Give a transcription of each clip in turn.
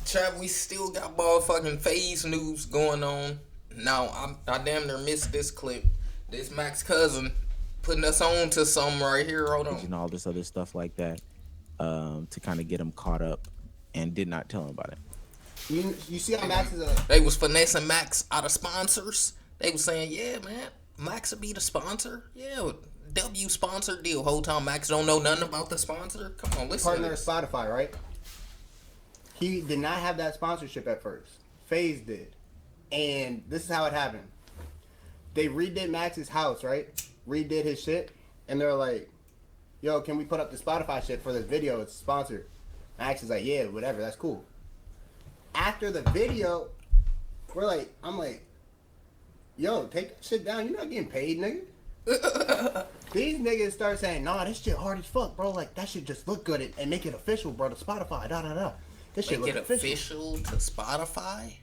Chad, we still got motherfucking Faze news going on. Now, I damn near missed this clip. This Max cousin putting us on to something right here. Hold on. And all this other stuff like that, to kind of get him caught up, and did not tell him about it. You see how Max is a... They was finessing Max out of sponsors. They was saying, yeah, man, Max would be the sponsor. Yeah, W sponsor deal. Whole time Max don't know nothing about the sponsor. Come on, listen. Partner of Spotify, right? He did not have that sponsorship at first. Faze did. And this is how it happened. They redid Max's house, right? Redid his shit. And they're like, yo, can we put up the Spotify shit for this video? It's sponsored. Max is like, yeah, whatever, that's cool. After the video, I'm like, yo, take that shit down. You're not getting paid, nigga. These niggas start saying, nah, this shit hard as fuck, bro. Like, that shit just look good and make it official, bro, to Spotify, da-da-da. This shit Make look it official to Spotify?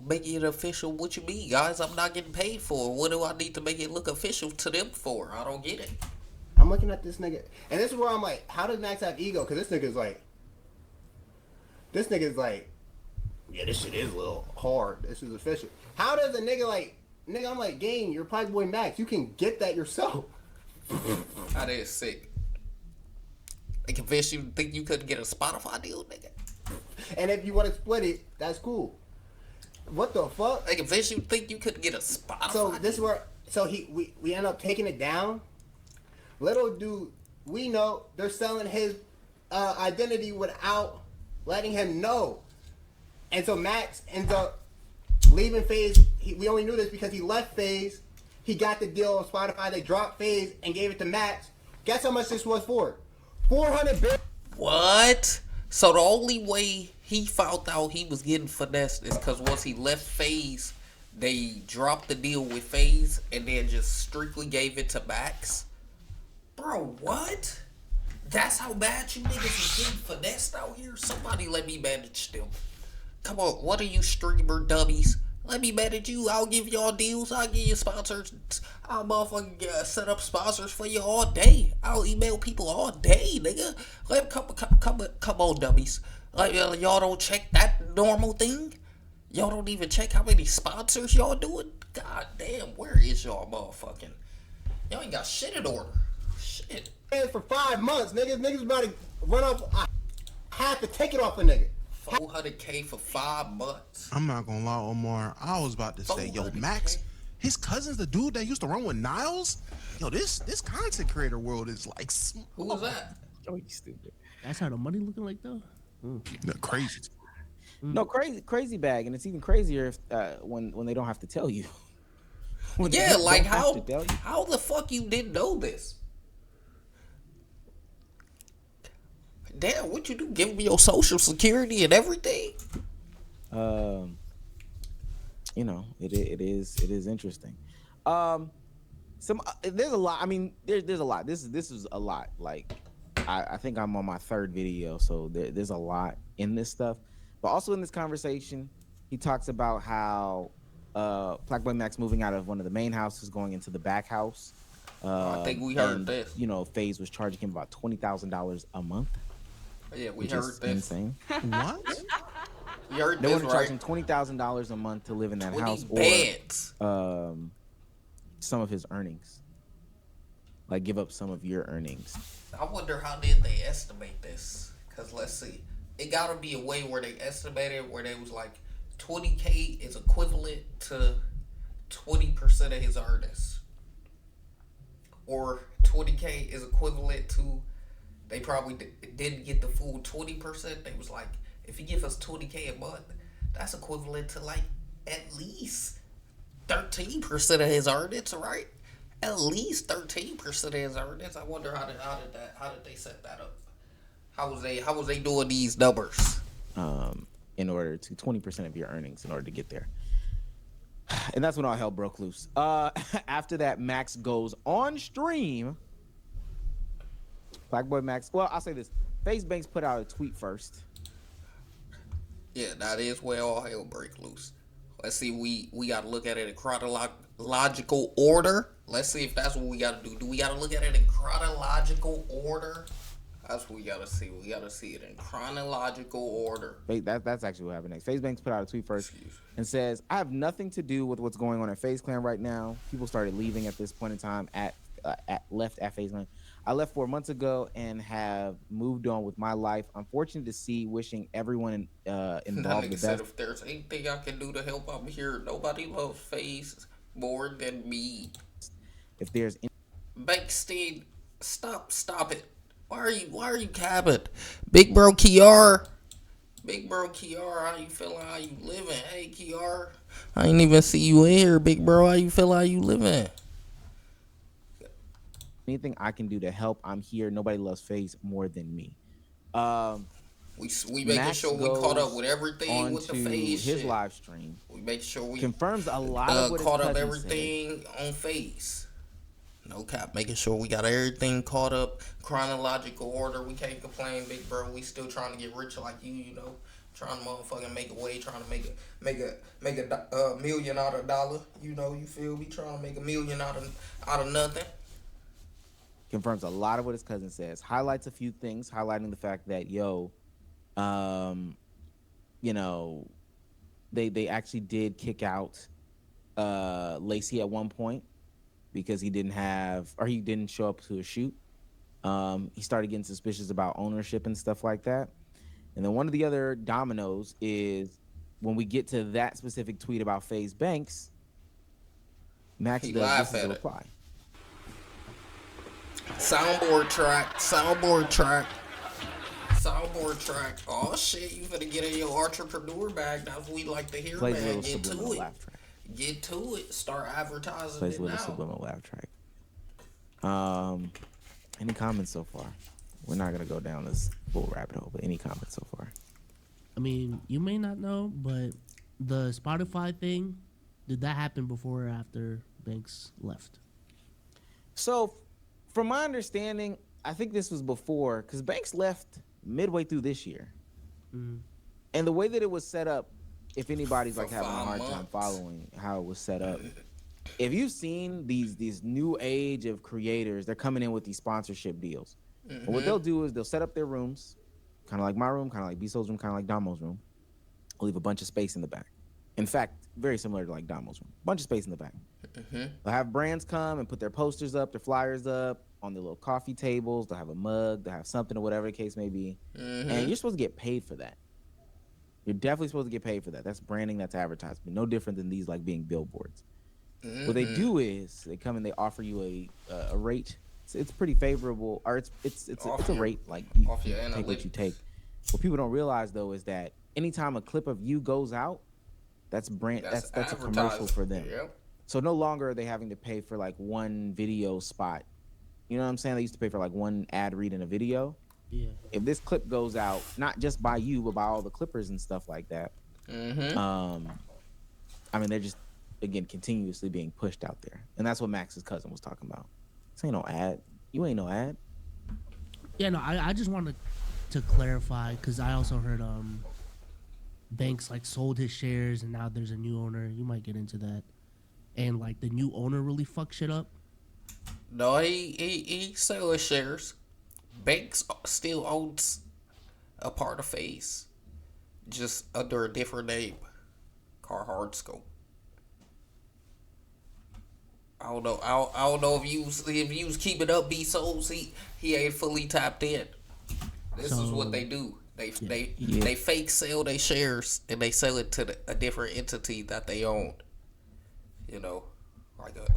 Make it official? What you mean, guys? I'm not getting paid for it. What do I need to make it look official to them for? I don't get it. I'm looking at this nigga. And this is where I'm like, how does Max have ego? Because this nigga's like, yeah, this shit is a little hard. This is official. How does a nigga I'm like, gang, you're Black Boy Max. You can get that yourself. That is sick. They convinced you to think you couldn't get a Spotify deal, nigga. And if you want to split it, that's cool. What the fuck? They convinced you to think you couldn't get a Spotify So deal. this is where, we end up taking it down. Little dude, we know they're selling his identity without letting him know. And so Max ends up leaving Faze. We only knew this because he left Faze. He got the deal on Spotify. They dropped Faze and gave it to Max. Guess how much this was for? 400 billion. What? So the only way he found out he was getting finessed is because once he left Faze, they dropped the deal with Faze and then just strictly gave it to Max? Bro, what? That's how bad you niggas is getting finessed out here? Somebody let me manage them. Come on, what are you streamer dummies? Let me manage you. I'll give y'all deals. I'll give you sponsors. I'll motherfucking set up sponsors for you all day. I'll email people all day, nigga. Come on, dummies. Like, y'all don't check that normal thing? Y'all don't even check how many sponsors y'all doing? God damn, where is y'all motherfucking? Y'all ain't got shit in order. Shit. For 5 months, niggas. Niggas about to run up. I have to take it off a nigga. 400K for 5 months. I'm not gonna lie, Omar. I was about to say, yo, Max, his cousin's the dude that used to run with Niles. Yo, this content creator world is like, Who was that? Oh, you stupid. That's how the money looking like though. crazy. No, crazy bag, and it's even crazier if when they don't have to tell you. When Yeah, they like don't have to tell you. how the fuck you didn't know this? Damn, what you do? Give me your social security and everything? You know, it is interesting. There's a lot. I mean, there's a lot. This is a lot. Like, I think I'm on my 3rd video, so there's a lot in this stuff. But also in this conversation, he talks about how Black Boy Max moving out of one of the main houses, going into the back house. I think we heard this. You know, Faze was charging him about $20,000 a month. Yeah, we Which heard is this. insane. What? You heard They this, want to charge him right? $20,000 a month to live in that 20 house, bands. or some of his earnings. Like, give up some of your earnings. I wonder how did they estimate this? Because let's see. It got to be a way where they estimated where they was like 20K is equivalent to 20% of his earnings. Or 20K is equivalent to, they probably didn't get the full 20%. They was like, if you give us 20K a month, that's equivalent to like at least 13% of his earnings, right? At least 13% of his earnings. I wonder how did they set that up? How was they doing these numbers? In order to 20% of your earnings in order to get there. And that's when all hell broke loose. After that, Max goes on stream. Black Boy Max. Well, I'll say this. FaZe Banks put out a tweet first. Yeah, that is where all hell break loose. Let's see, we got to look at it in chronological order. Let's see if that's what we got to do. Do we got to look at it in chronological order? That's what we gotta see. We gotta see it in chronological order. That's actually what happened next. FaZe Banks put out a tweet first Excuse me. and says, "I have nothing to do with what's going on at FaZe Clan right now. People started leaving at this point in time left at FaZe Clan. I left 4 months ago and have moved on with my life. Unfortunate to see. Wishing everyone That involved the nigga said, best. if there's anything I can do to help, I'm here. Nobody loves Faze more than me. If there's Bankstein, stop it. Why are you capping? Big bro Kiara. Big bro Kiara, how you feeling? How you living? Hey Kiara. I ain't even see you in here, big bro. How you feeling? How you living? anything I can do to help, I'm here. Nobody loves FaZe more than me." We making Max sure we caught up goes with everything with the onto Faze his shit. live stream, We make sure we confirms a lot of what his caught up cousin everything on Faze. No cap, making sure we got everything caught up, chronological order. We can't complain, big bro. We still trying to get rich like you know. Trying to motherfucking make a way, trying to make a million out of dollar. You know, you feel me? Trying to make a million out of nothing. confirms a lot of what his cousin says. Highlights a few things, highlighting the fact that you know, they actually did kick out Lacey at one point because he didn't show up to a shoot. He started getting suspicious about ownership and stuff like that. And then one of the other dominoes is when we get to that specific tweet about FaZe Banks, Max He does laugh this as at a it. reply. Soundboard track. Oh shit, you finna get in your entrepreneur bag. That's what we like to hear, Plays a man. little Get subliminal to it. laugh track. Get to it. Start advertising Plays it a little now. subliminal laugh track. Any comments so far? We're not gonna go down this full rabbit hole, but any comments so far? I mean, you may not know, but the Spotify thing, did that happen before or after Banks left? So, from my understanding, I think this was before, because Banks left midway through this year. Mhm. And the way that it was set up, if anybody's For like having a 5 hard time months. following how it was set up, if you've seen these new age of creators, they're coming in with these sponsorship deals. And what they'll do is they'll set up their rooms, kind of like my room, kind of like Biso's room, kind of like Damo's room. We'll leave a bunch of space in the back. In fact, very similar to like Damo's room. Bunch of space in the back. They'll have brands come and put their posters up, their flyers up on their little coffee tables. They'll have a mug. They'll have something or whatever the case may be. And you're supposed to get paid for that. You're definitely supposed to get paid for that. That's branding. That's advertisement. No different than these like being billboards. What they do is they come and they offer you a rate. It's pretty favorable, or it's a rate, like you off your take what you analytics. take. What people don't realize though is that anytime a clip of you goes out, that's a commercial for them. Yep. So no longer are they having to pay for like one video spot. You know what I'm saying? They used to pay for like one ad read in a video. Yeah. If this clip goes out, not just by you, but by all the clippers and stuff like that, I mean, they're just, again, continuously being pushed out there. And that's what Max's cousin was talking about. This ain't no ad. You ain't no ad. Yeah, no, I just wanted to clarify because I also heard Banks like sold his shares and now there's a new owner. You might get into that. And like the new owner really fucked shit up. No, he sell his shares. Banks still owns a part of Faze, just under a different name, Carhartt Scope. I don't know. I don't know if you was keeping up B Souls. He ain't fully tapped in. This is what they do. They fake sell their shares and they sell it to a different entity that they own. You know,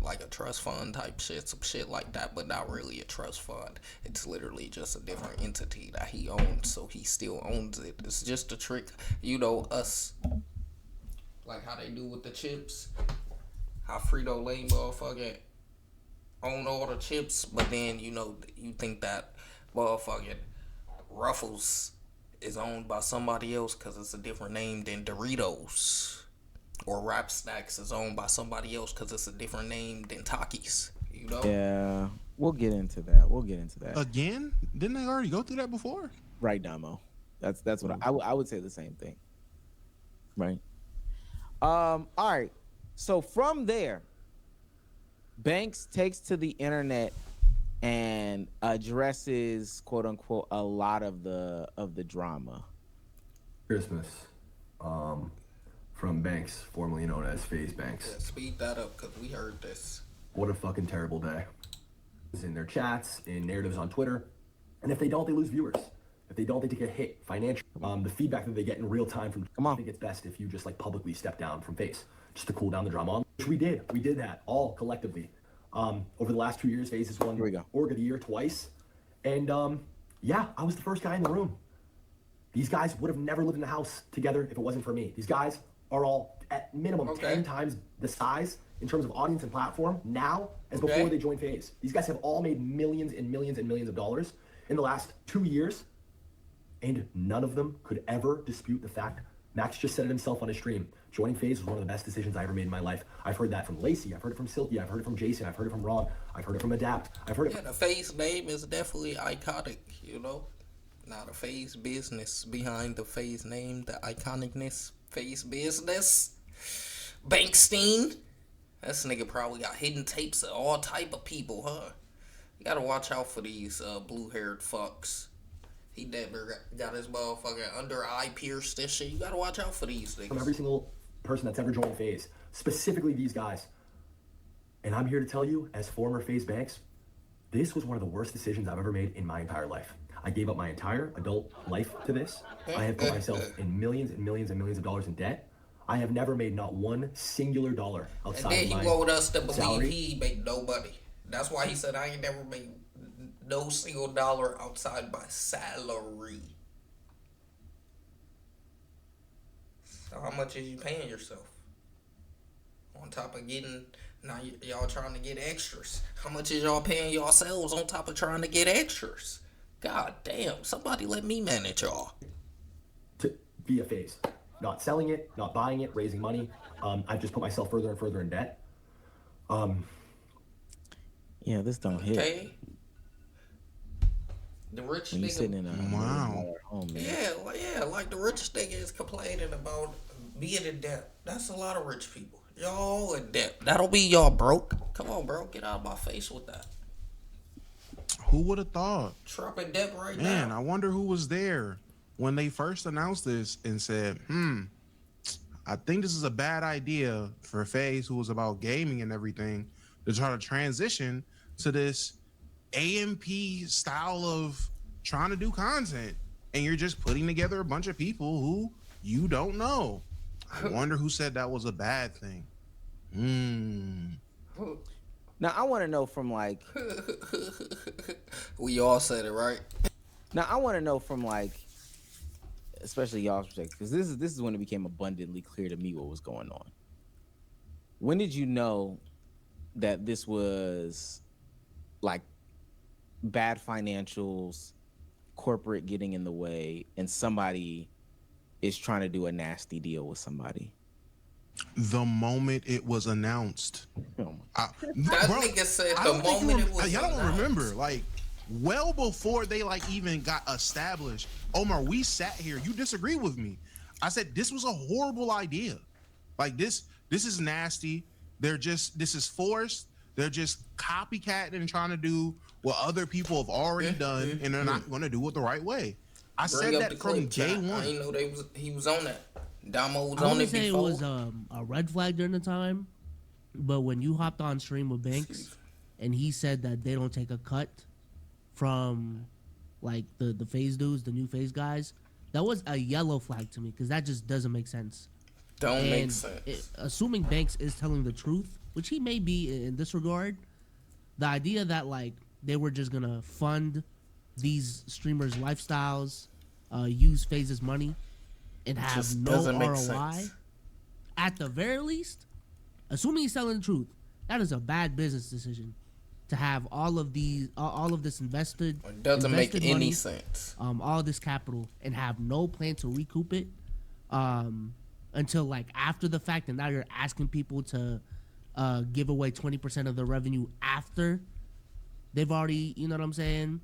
like a trust fund type shit, some shit like that, but not really a trust fund. It's literally just a different entity that he owns, so he still owns it. It's just a trick, you know, us. Like how they do with the chips. How Frito-Lay motherfucking own all the chips, but then, you know, you think that motherfucking Ruffles is owned by somebody else because it's a different name than Doritos. Or Rap Snacks is owned by somebody else because it's a different name than Takis. You know? Yeah, we'll get into that. Again? Didn't they already go through that before? Right, Damo. That's what I would say the same thing. Right. All right. So from there, Banks takes to the internet and addresses quote unquote a lot of the drama. Christmas, from Banks, formerly known as Faze Banks. Yeah, speed that up because we heard this. What a fucking terrible day. In their chats, in narratives on Twitter, and if they don't, they lose viewers. If they don't, they take a hit financially. The feedback that they get in real time from, I think it's best if you just like publicly step down from Faze, just to cool down the drama. Which we did. We did that all collectively. Over the last 2 years, Faze has won Org of the Year twice, and yeah, I was the first guy in the room. These guys would have never lived in a house together if it wasn't for me. These guys are all at minimum 10 times the size in terms of audience and platform now as before they joined Faze. These guys have all made millions and millions and millions of dollars in the last 2 years, and none of them could ever dispute the fact. Max just said it himself on his stream. Joining Faze was one of the best decisions I ever made in my life. I've heard that from Lacey. I've heard it from Silky. I've heard it from Jason. I've heard it from Ron. I've heard it from Adapt. I've heard it. Yeah, the Faze name is definitely iconic, you know? Now the Faze business behind the Faze name, the iconicness, Faze business. Bankstein. This nigga probably got hidden tapes of all type of people, huh? You gotta watch out for these blue-haired fucks. He never got his motherfucking under eye pierced and shit. You gotta watch out for these niggas. From every single person that's ever joined Faze, specifically these guys. And I'm here to tell you, as former Faze Banks, this was one of the worst decisions I've ever made in my entire life. I gave up my entire adult life to this. I have put myself in millions and millions and millions of dollars in debt. I have never made not one singular dollar outside of my salary. And then he wanted us to believe he made no money. That's why he said I ain't never made no single dollar outside my salary. So how much is you paying yourself? On top of getting, now y'all trying to get extras. How much is y'all paying yourselves on top of trying to get extras? God damn, somebody let me manage y'all. To be a Faze. Not selling it, not buying it, raising money. I've just put myself further and further in debt. Yeah, this don't hit. Okay. The rich When you nigga. sitting in a Wow. home, man. Yeah, like the rich nigga is complaining about being in debt. That's a lot of rich people. Y'all in debt. That'll be y'all broke. Come on, bro. Get out of my face with that. Who would have thought? Trump in debt right Man, now. I wonder who was there when they first announced this and said, I think this is a bad idea for Faze, who was about gaming and everything, to try to transition to this AMP style of trying to do content. And you're just putting together a bunch of people who you don't know. I wonder who said that was a bad thing. Now I want to know from like. We all said it, right? Now I want to know from like, especially y'all's perspective, because this is when it became abundantly clear to me what was going on. When did you know that this was like bad financials, corporate getting in the way, and somebody is trying to do a nasty deal with somebody? The moment it was announced. Oh That nigga said the moment it was y'all don't announced. remember, like, well before they like even got established. Omar, we sat here. You disagree with me. I said this was a horrible idea. Like this is nasty. This is forced. They're just copycatting and trying to do what other people have already done, and they're not going to do it the right way. I said that from day one. I didn't know he was on that. Damo was I on wouldn't it say before. it was a red flag during the time, but when you hopped on stream with Banks and he said that they don't take a cut from like the Faze dudes, the new Faze guys, that was a yellow flag to me because that just doesn't make sense. Don't make sense. Assuming Banks is telling the truth, which he may be in this regard, the idea that like they were just gonna fund these streamers' lifestyles, use Faze's money, and have Just no doesn't make ROI, sense. at the very least, assuming he's telling the truth, that is a bad business decision. To have all of this invested, It doesn't make invested any money, sense. all this capital, and have no plan to recoup it, until like after the fact, and now you're asking people to give away 20% of the revenue after they've already, you know what I'm saying,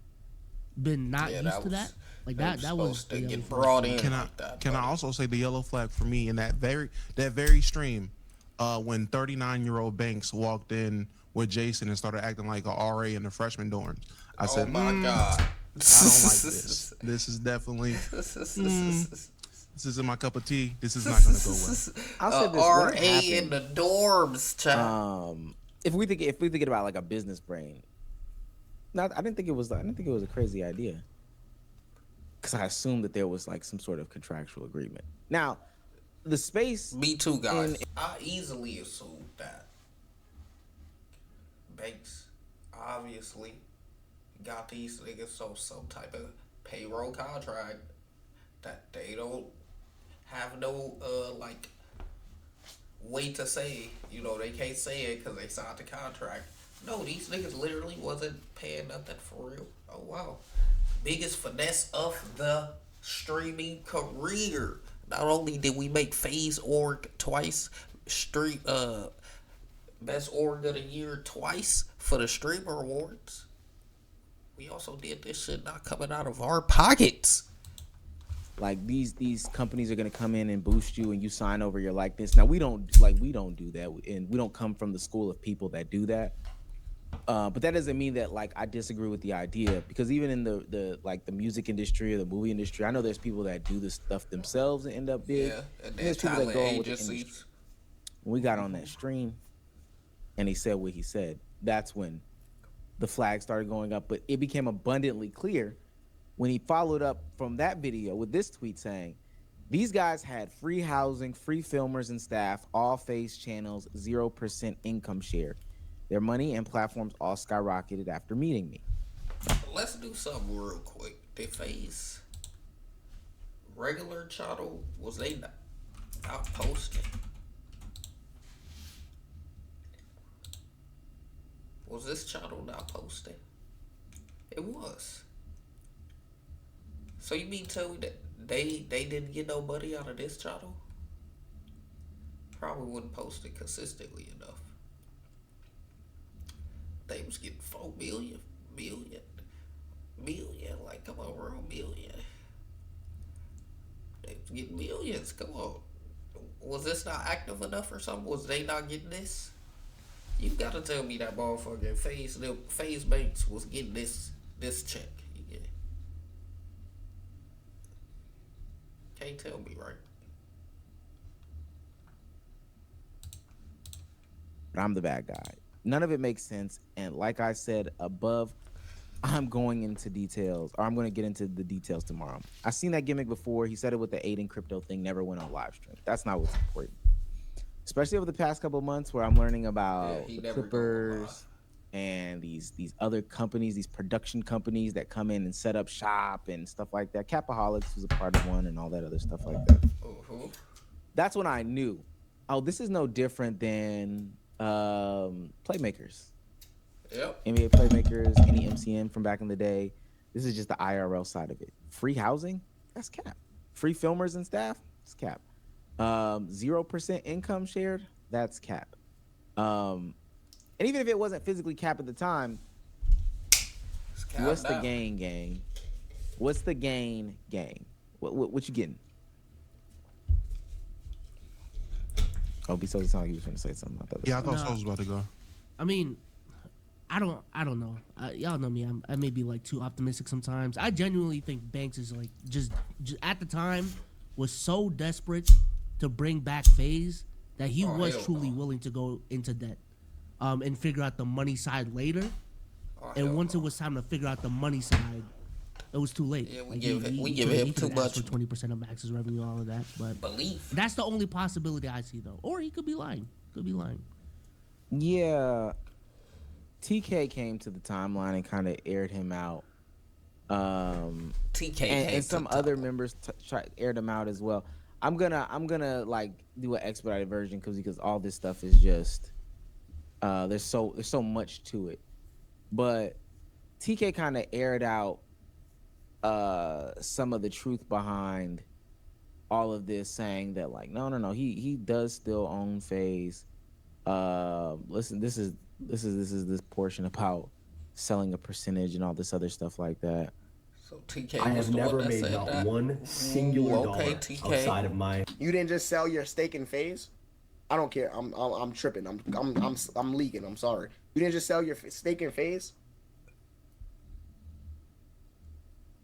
been not Yeah, used to that. Like that was supposed to the get yellow flag. brought in Can I like that. can I buddy. also say the yellow flag for me in that very stream when 39-year-old Banks walked in with Jason and started acting like a RA in the freshman dorms. I Oh said, my God. I don't like this. This is definitely, this isn't my cup of tea. This is not going to go well. I'll say this: RA when it in happened, the dorms, child. if we thinking about like a business brain, I didn't think it was a crazy idea, because I assumed that there was like some sort of contractual agreement. Now, the space. Me too, guys. I easily assumed that Banks obviously got these niggas on some type of payroll contract that they don't have no like way to say. You know, they can't say it because they signed the contract. No, these niggas literally wasn't paying nothing for real. Oh wow, biggest finesse of the streaming career. Not only did we make Faze org twice, best org of the year twice for the streamer awards, we also did this shit not coming out of our pockets. Like these companies are gonna come in and boost you, and you sign over your likeness. Now we don't do that, and we don't come from the school of people that do that. But that doesn't mean that like I disagree with the idea, because even in the like the music industry or the movie industry, I know there's people that do this stuff themselves and end up big. Yeah, and there's people that go on with the industry. agencies. When we got on that stream, and he said what he said, that's when the flag started going up. But it became abundantly clear when he followed up from that video with this tweet saying, these guys had free housing, free filmers and staff, all Faze channels, 0% income share. Their money and platforms all skyrocketed after meeting me. Let's do something real quick. They Faze regular channel, was they not posting? Was this channel not posting? It was. So you mean tell me that they didn't get no money out of this channel? Probably wouldn't post it consistently enough. They was getting 4 million, like come on, bro, million. They was getting millions, come on. Was this not active enough or something? Was they not getting this? You gotta tell me that motherfucking Faze Banks was getting this check. Yeah. Can't tell me, right? But I'm the bad guy. None of it makes sense. And like I said above, I'm going into details, or I'm going to get into the details tomorrow. I've seen that gimmick before. He said it with the Aiden crypto thing, never went on live stream. That's not what's important. Especially over the past couple of months where I'm learning about the Clippers and these other companies, these production companies that come in and set up shop and stuff like that. Capaholics was a part of one and all that other stuff like that. That's when I knew, oh, this is no different than playmakers. Yep. NBA playmakers, any MCN from back in the day. This is just the IRL side of it. Free housing, that's cap. Free filmers and staff, that's cap. 0% income shared, that's cap. And even if it wasn't physically cap at the time, what's the gain, gang? What's the gain, gang? What you getting? Oh, besides, it sounded like he was trying to say something about that. Yeah, I thought Soul was about to go. I mean, I don't know. Y'all know me. I may be like too optimistic sometimes. I genuinely think Banks is like just at the time was so desperate to bring back Faze that he was truly willing to go into debt, and figure out the money side later. And once it was time to figure out the money side, it was too late. Yeah, we like give him too much. For 20% of Max's revenue, all of that. But belief. That's the only possibility I see, though. Or he could be lying. Yeah. TK came to the timeline and kind of aired him out. TK and some other members aired him out as well. I'm gonna like do an expedited version because all this stuff is just there's so much to it. But TK kind of aired out some of the truth behind all of this, saying that like no, he does still own Faze. Listen, this is this portion about selling a percentage and all this other stuff like that. So TK, I have never made not one singular dollar outside of my. You didn't just sell your stake in Faze? I don't care. I'm tripping. I'm leaking. I'm sorry. You didn't just sell your stake in Faze?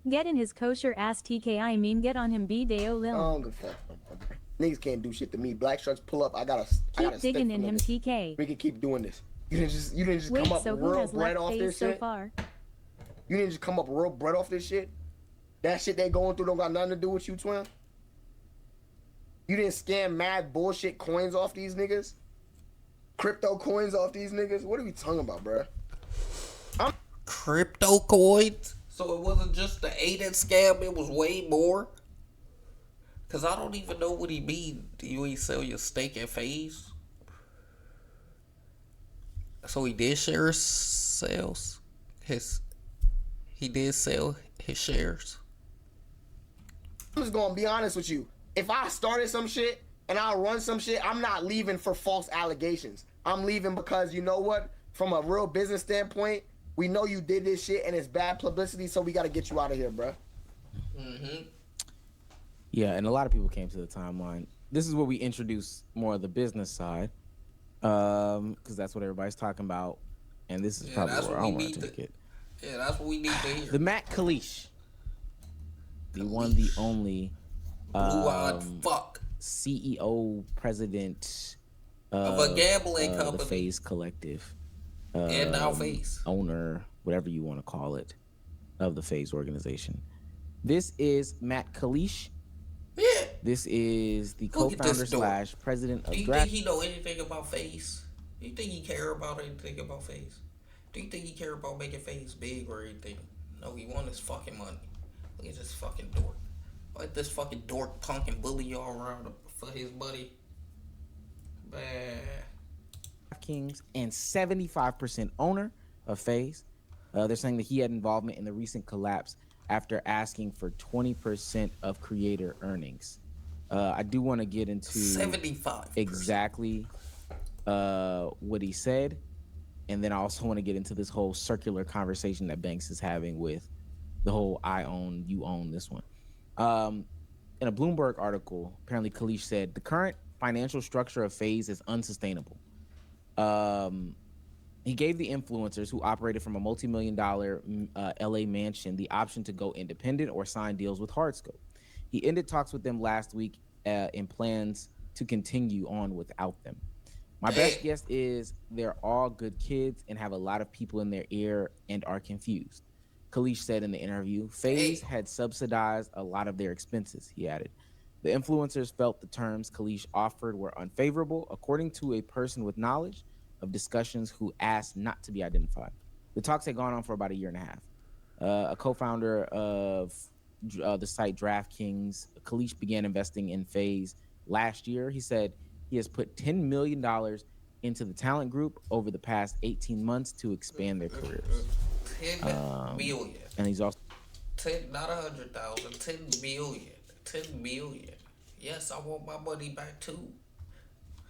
Get in his kosher ass TKI meme. Get on him B-Day-O I Lil. don't give a fuck. Niggas can't do shit to me. Black Sharks pull up. I got a Keep stick digging for in him niggas. TK. We can keep doing this. You didn't just Wait, come up so who real has bread left off Faze this so shit. far? You didn't just come up real bread off this shit. That shit they going through don't got nothing to do with you, twin. You didn't scam mad bullshit coins off these niggas. Crypto coins off these niggas. What are we talking about, bruh? Crypto coins? So it wasn't just the Aiden scam, it was way more? Because I don't even know what he mean. Do you ain't sell your stake in Faze? So he did share his sales? He did sell his shares? I'm just gonna be honest with you. If I started some shit and I run some shit, I'm not leaving for false allegations. I'm leaving because, you know what? From a real business standpoint, we know you did this shit and it's bad publicity, so we gotta get you out of here, bruh. Yeah, and a lot of people came to the timeline. This is where we introduce more of the business side, because that's what everybody's talking about, and this is probably where I want to take it. Yeah, that's what we need to hear. The Matt Kalish, the one, the only blue-eyed fuck CEO, president of a gambling company, the Faze Collective, and now Faze owner, whatever you want to call it, of the Faze organization. This is Matt Kalish. Yeah. This is the co-founder / president of Do you think he know anything about Faze? Do you think he care about anything about Faze? Do you think he care about making Faze big or anything? No, he want his fucking money. Look at this fucking dork. Let this fucking dork punk and bully y'all around for his money. Man. Kings and 75% owner of Faze. They're saying that he had involvement in the recent collapse after asking for 20% of creator earnings. I do want to get into 75% exactly what he said, and then I also want to get into this whole circular conversation that Banks is having with the whole I own, you own this one. In a Bloomberg article, apparently Kalish said the current financial structure of Faze is unsustainable. He gave the influencers who operated from a multi-million-dollar LA mansion the option to go independent or sign deals with Hardscope. He ended talks with them last week in plans to continue on without them. My best guess is they're all good kids and have a lot of people in their ear and are confused. Kalish said in the interview, Faze had subsidized a lot of their expenses, he added. The influencers felt the terms Kalish offered were unfavorable, according to a person with knowledge of discussions who asked not to be identified. The talks had gone on for about a year and a half. A co-founder of the site DraftKings, Kalish began investing in Faze last year. He said he has put $10 million into the talent group over the past 18 months to expand their careers. 10 million. And he's also 10, not 100,000, 10 million. 10 million. Yes, I want my money back too.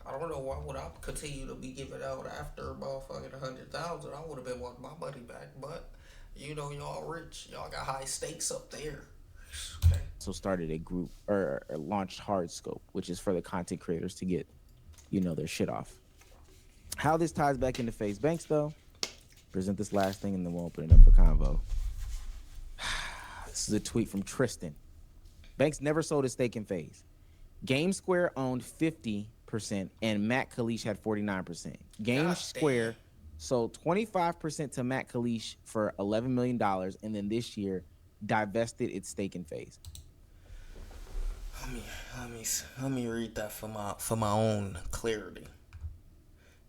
I don't know why would I continue to be giving out after motherfucking 100,000. I would have been wanting my money back, but you know y'all rich. Y'all got high stakes up there. Okay. So started a group or launched Hardscope, which is for the content creators to get, you know, their shit off. How this ties back into Faze Banks though, present this last thing and then we'll open it up for convo. This is a tweet from Tristan. Banks never sold his stake in Faze. GameSquare owned 50% and Matt Kalish had 49%. GameSquare sold 25% to Matt Kalish for $11 million and then this year divested its stake in Faze. Let me read that for my own clarity.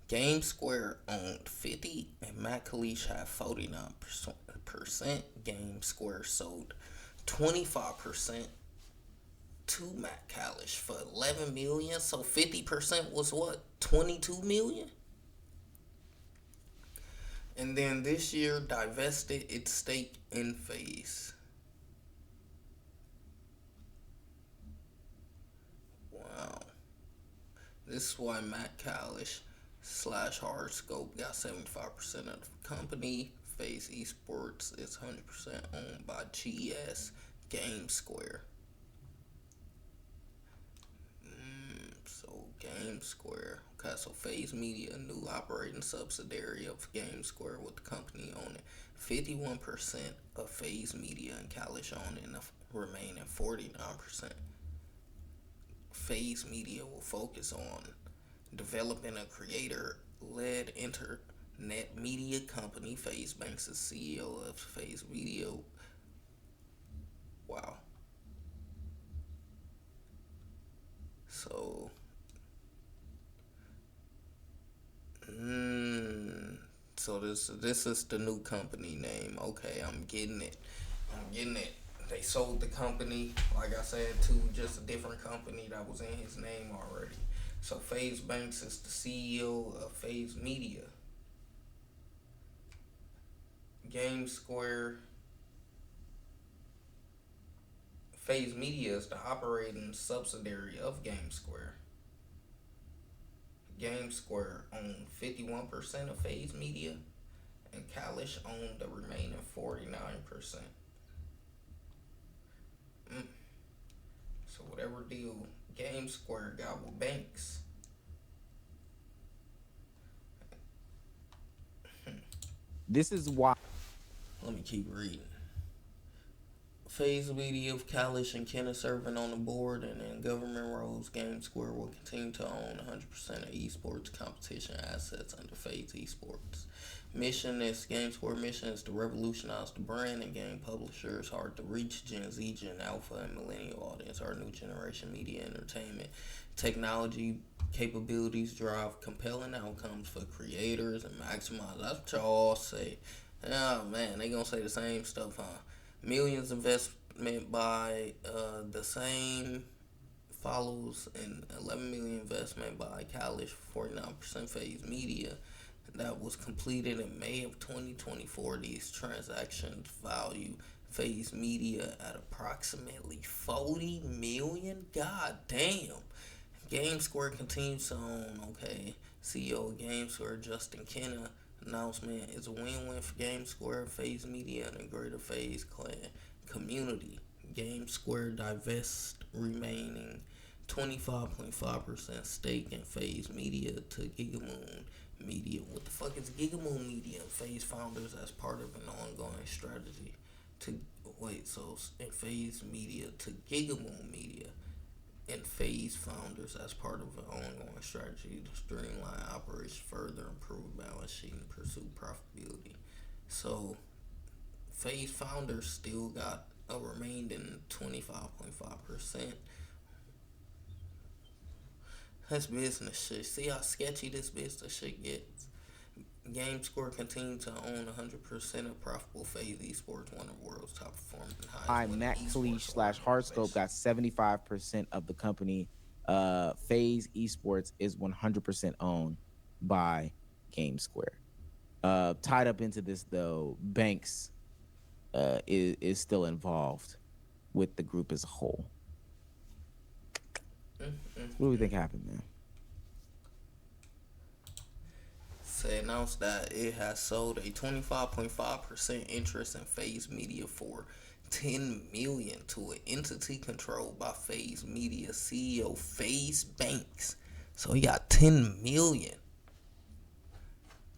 GameSquare owned 50 and Matt Kalish had 49%. GameSquare sold 25% to Matt Kalish for 11 million. So 50% was what? 22 million? And then this year divested its stake in Faze. Wow. This is why Matt Kalish / Hardscope got 75% of the company. Faze Esports is 100% owned by GS GameSquare. So Square. Okay, so Faze Media, a new operating subsidiary of Game Square with the company owning 51% of Faze Media and Kalish owning the remaining 49%. Faze Media will focus on developing a creator-led internet media company. Faze Banks is CEO of Faze Media. Wow. So, so this is the new company name. Okay, I'm getting it. They sold the company, like I said, to just a different company that was in his name already. So Faze Banks is the CEO of Faze Media. Game Square. Faze Media is the operating subsidiary of Game Square. Game Square owned 51% of Faze Media, and Kalish owned the remaining 49%. So whatever deal Game Square got with Banks, This is why. let me keep reading. Faze Media of Kalish and Kenna serving on the board and in government roles. Game Square will continue to own 100% of esports competition assets under Faze Esports. Game Square mission is to revolutionize the brand and game publishers hard to reach Gen Z, Gen Alpha, and Millennial audience. Our new generation media entertainment technology capabilities drive compelling outcomes for creators and maximize. That's what y'all say. Oh man, they gonna say the same stuff, huh? Millions investment by the same follows and 11 million investment by Kalish, 49% Faze Media. That was completed in May of 2024. These transactions value Faze Media at approximately 40 million. God damn. Game Square continues to own. Okay, CEO of Game Square Justin Kenna. Announcement is a win-win for Game Square, Faze Media, and the greater Faze clan community. Game Square divests remaining 25.5% stake in Faze Media to Gigamoon Media. What the fuck is Gigamoon Media? Faze founders as part of an ongoing strategy to in Faze Media to Gigamoon Media. And Faze founders as part of an ongoing strategy to streamline operations, further improve balance sheet, and pursue profitability. So, Faze founders still got a remaining 25.5%. That's business shit. See how sketchy this business shit gets? Game Square continued to own 100% of profitable Faze Esports, one of the world's top performing I Matt Kalish / Hardscope got 75% of the company. Faze Esports is 100% owned by Game Square. Tied up into this though, Banks is still involved with the group as a whole. What do we think happened, man? Announced that it has sold a 25.5% interest in Faze Media for $10 million to an entity controlled by Faze Media CEO Faze Banks. So he got $10 million.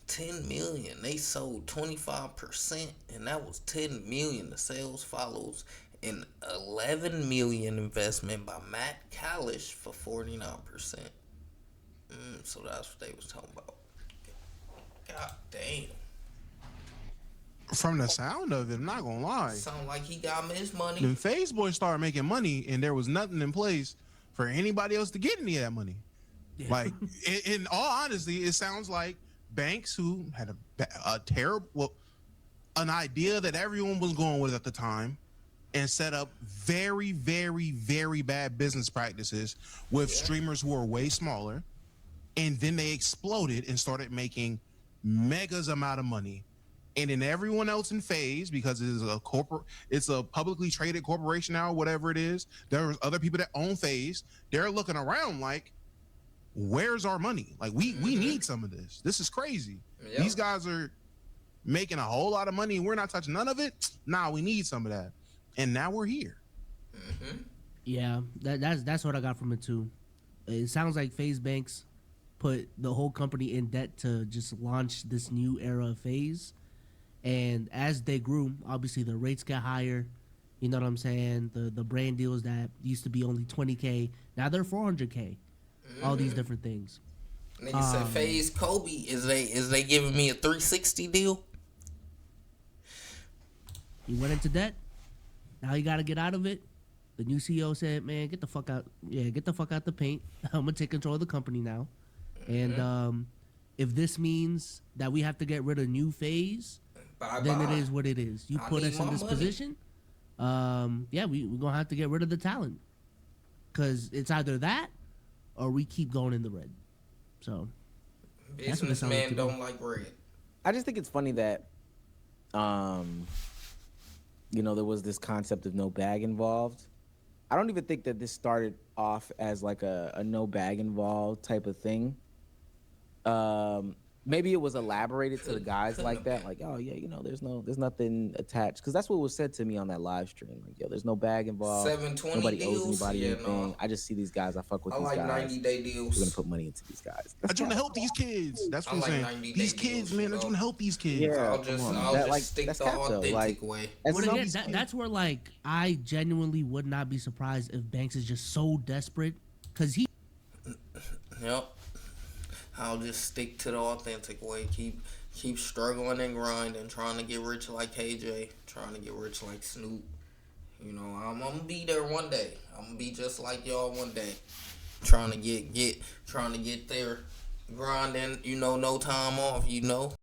$10 million. They sold 25%, and that was $10 million. The sales follows an $11 million investment by Matt Kalish for 49%. So that's what they was talking about. God damn. From the sound of it, I'm not gonna lie. Sound like he got his money. The Faze boys started making money, and there was nothing in place for anybody else to get any of that money. Yeah. Like, in all honesty, it sounds like Banks, who had a terrible, an idea that everyone was going with at the time, and set up very, very, very bad business practices with streamers who are way smaller, and then they exploded and started making megas amount of money. And then everyone else in Faze, because it's a publicly traded corporation now, whatever it is, there's other people that own Faze. They're looking around like, where's our money? Like, we need some of this. This is crazy. Yep. These guys are making a whole lot of money and we're not touching none of it. Nah, we need some of that. And now we're here. Yeah, that's what I got from it too. It sounds like Faze Banks put the whole company in debt to just launch this new era of Faze. And as they grew, obviously the rates got higher. You know what I'm saying? The brand deals that used to be only 20K, now they're 400K. All these different things. Nigga said Faze Kobe. Is they giving me a 360 deal? He went into debt. Now he got to get out of it. The new CEO said, "Man, get the fuck out. Yeah, get the fuck out the paint. I'm gonna take control of the company now." And if this means that we have to get rid of new Faze, then it is what it is. You put us in this position. Yeah, we're gonna have to get rid of the talent, because it's either that or we keep going in the red. So businessman don't like red. I just think it's funny that, you know, there was this concept of no bag involved. I don't even think that this started off as like a no bag involved type of thing. Maybe it was elaborated to the guys like that, like, oh yeah, you know, there's nothing attached, because that's what was said to me on that live stream. Like, yo, there's no bag involved. 720 Nobody deals? owes anybody Yeah, anything. no. I just see these guys. I fuck with I these like guys. 90-day deals. We're gonna put money into these guys. I just want to help these kids. That's what I I'm like saying. 90-day These deals, kids, you man. I know? just want to help these kids. Yeah. I'll just That, like, stick that's the cap, though. authentic Like, way. as But some- again, that's where, like, I genuinely would not be surprised if Banks is just so desperate, because he. Yep. I'll just stick to the authentic way. Keep struggling and grinding, trying to get rich like KJ, trying to get rich like Snoop. You know, I'm gonna be there one day. I'm gonna be just like y'all one day. Trying to get there, grinding. You know, no time off. You know.